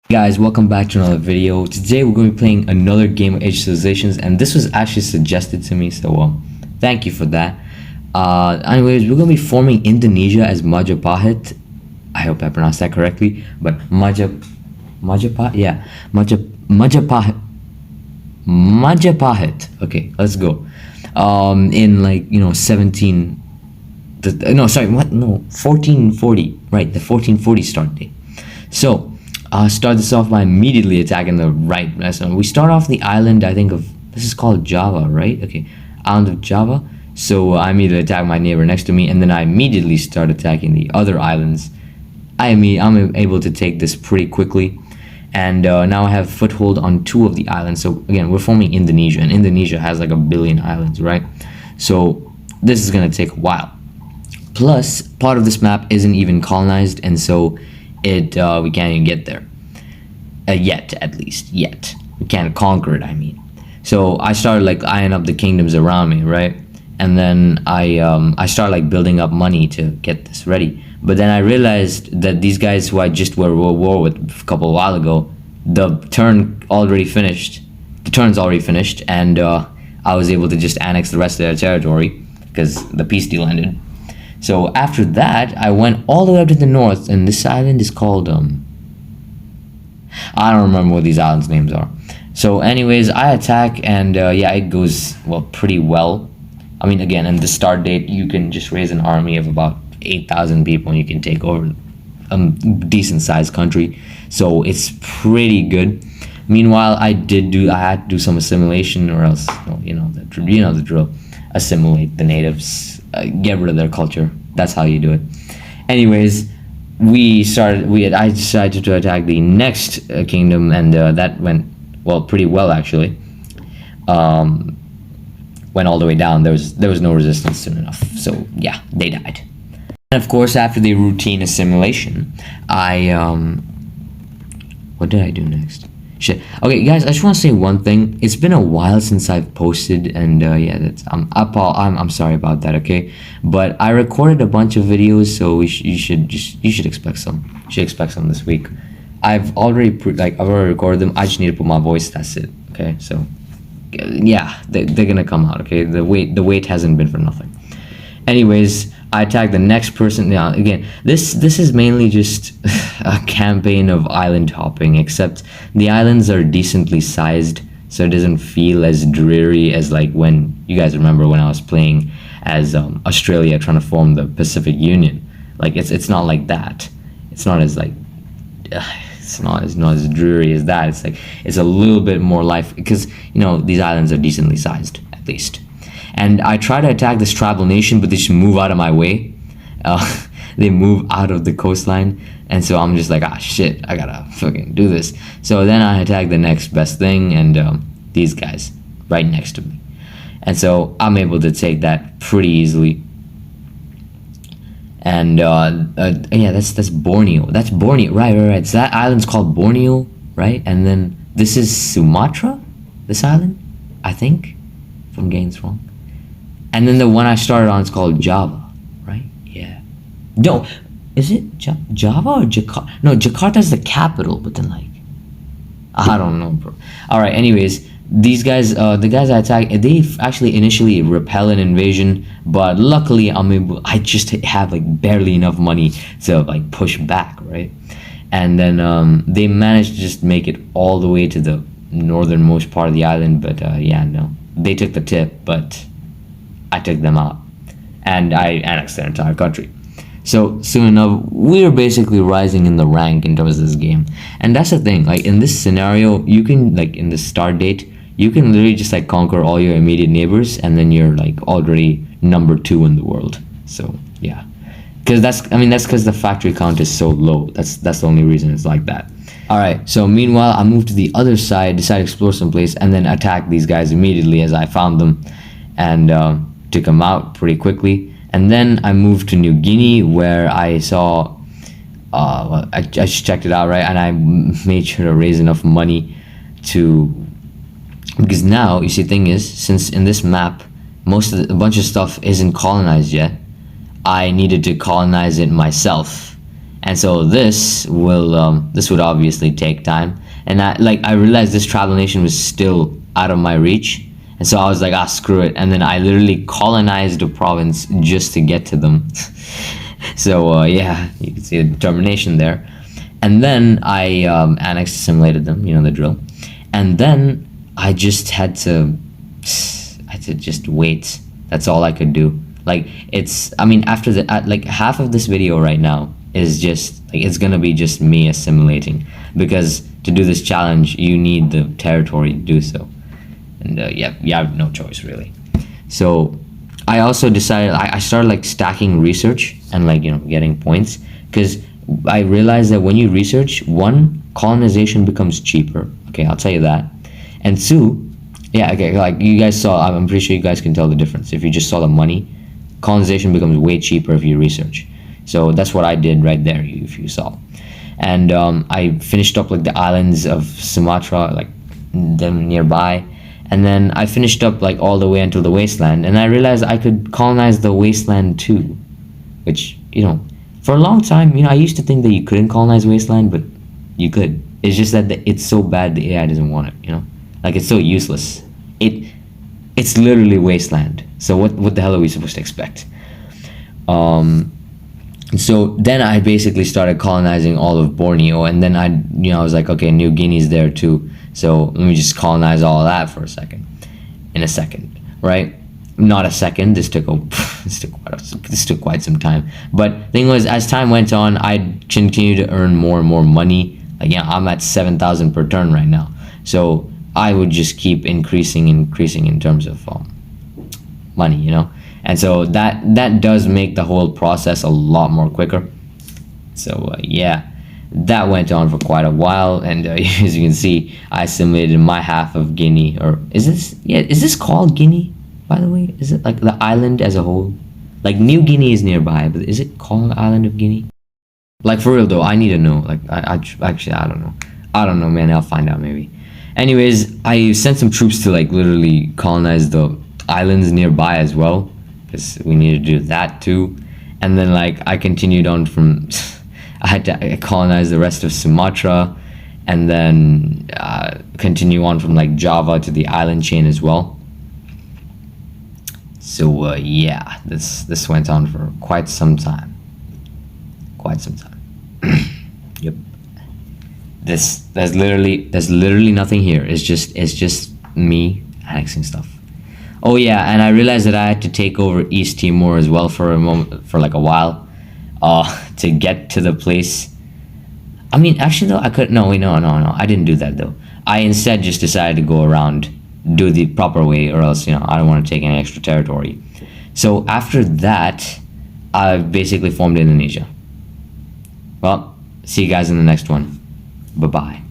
Guys, welcome back to another video. Today we're going to be playing another game of Age of Civilizations, and this was actually suggested to me, so thank you for that. Anyways, we're going to be forming Indonesia as Majapahit. I hope I pronounced that correctly, but Majapahit, yeah, Majapahit. Okay, let's go. In 1440, right? The 1440 start date. So start this off by immediately attacking the right. We start off the island, I think of, this is called Java, right? Okay, island of Java. So I immediately attack my neighbor next to me, and then I immediately start attacking the other islands. I'm able to take this pretty quickly, and now I have foothold on 2 of the islands. So again, we're forming Indonesia, and Indonesia has like 1 billion islands, right? So this is gonna take a while. Plus, part of this map isn't even colonized, and so we can't even get there yet. We can't conquer it, I mean. So I started eyeing up the kingdoms around me, right? And then I started building up money to get this ready. But then I realized that these guys who I just were at war with a couple of while ago, the turn's already finished, and I was able to just annex the rest of their territory because the peace deal ended. So after that, I went all the way up to the north, and this island is called, I don't remember what these islands' names are. So anyways, I attack, and yeah, it goes, well, pretty well. I mean, again, in the start date, you can just raise an army of about 8,000 people, and you can take over a decent-sized country. So it's pretty good. Meanwhile, I had to do some assimilation, or else, well, you know the drill. Assimilate the natives, get rid of their culture. That's how you do it. Anyways, I decided to attack the next kingdom, and that went, well, pretty well actually. Went all the way down. There was no resistance soon enough. So yeah, they died. And of course, after the routine assimilation, what did I do next? Shit. Okay, guys, I just want to say one thing. It's been a while since I've posted, and yeah, I'm sorry about that. Okay, but I recorded a bunch of videos, so you should expect some. You should expect some this week. I've already recorded them. I just need to put my voice. That's it. Okay, so yeah, they're gonna come out. Okay, the wait hasn't been for nothing. Anyways, I attack the next person. Now again, this is mainly just a campaign of island hopping, except the islands are decently sized, so it doesn't feel as dreary as when you guys remember when I was playing as Australia trying to form the Pacific Union. It's not like that. It's not as it's not as dreary as that. It's a little bit more life, because these islands are decently sized at least. And I try to attack this tribal nation, but they just move out of my way. They move out of the coastline, and so I'm just shit, I gotta fucking do this. So then I attack the next best thing, and these guys right next to me, and so I'm able to take that pretty easily. And yeah, that's Borneo. That's Borneo, right. So that island's called Borneo, right? And then this is Sumatra, this island, I think, if I'm getting this wrong. And then the one I started on is called Java, right? Yeah. No, is it Java or Jakarta? No, Jakarta's the capital, but then I don't know, bro. All right. Anyways, these guys, the guys I attacked, they actually initially repel an invasion, but luckily I just have barely enough money to push back, right? And then they managed to just make it all the way to the northernmost part of the island, but yeah, no, they took the tip, but I took them out, and I annexed their entire country. So soon enough, we're basically rising in the rank in terms of this game. And that's the thing, in this scenario, you can, in the start date, you can literally just conquer all your immediate neighbors, and then you're already number 2 in the world. So yeah, because that's because the factory count is so low. That's the only reason it's like that. All right, so meanwhile, I moved to the other side, decided to explore some place, and then attack these guys immediately as I found them, and took them out pretty quickly. And then I moved to New Guinea, where I saw, I just checked it out, right? And I made sure to raise enough money because now, you see, the thing is, since in this map, a bunch of stuff isn't colonized yet, I needed to colonize it myself. And so this would obviously take time. And I realized this tribal nation was still out of my reach. And so I was like, ah, screw it. And then I literally colonized a province just to get to them. So yeah, you can see the determination there. And then I annexed, assimilated them, you know the drill. And then I just had to just wait. That's all I could do. Like, after like half of this video right now is just like, it's gonna be just me assimilating, because to do this challenge you need the territory to do so. And yeah, you have no choice really. So I also decided, I started like stacking research and like, you know, getting points, because I realized that when you research, one, colonization becomes cheaper. Okay, I'll tell you that. And two, yeah, okay, like you guys saw, I'm pretty sure you guys can tell the difference. If you just saw the money, colonization becomes way cheaper if you research. So that's what I did right there, if you saw. And I finished up like the islands of Sumatra, like them nearby. And then I finished up like all the way until the wasteland, and I realized I could colonize the wasteland too, which, you know, for a long time, you know, I used to think that you couldn't colonize wasteland, but you could. It's just that it's so bad the AI doesn't want it, you know, like it's so useless. It's literally wasteland. So what the hell are we supposed to expect? So then I basically started colonizing all of Borneo, and then I was like, okay, New Guinea's there too. So let me just colonize all of that for a second. In a second, right? Not a second. This took quite some time. But the thing was, as time went on, I continued to earn more and more money. Like, yeah, I'm at 7,000 per turn right now. So I would just keep increasing in terms of money, you know. And so that does make the whole process a lot more quicker. So yeah, that went on for quite a while, and as you can see, I assimilated my half of Guinea. Or is this called Guinea, by the way? Is it like the island as a whole? Like, New Guinea is nearby, but is it called Island of Guinea? Like, for real though, I need to know. Like, actually, I don't know, man. I'll find out maybe. Anyways, I sent some troops to like literally colonize the islands nearby as well, because we need to do that too. And then like I continued on from I had to colonize the rest of Sumatra, and then continue on from like Java to the island chain as well. So yeah, this went on for quite some time. Yep. There's literally nothing here. It's just me annexing stuff. Oh yeah, and I realized that I had to take over East Timor as well for a moment, for like a while, to get to the place. I mean, actually though, I could, no, I didn't do that though. I instead just decided to go around, do the proper way, or else, you know, I don't want to take any extra territory. So after that, I basically formed Indonesia. Well, see you guys in the next one. Bye-bye.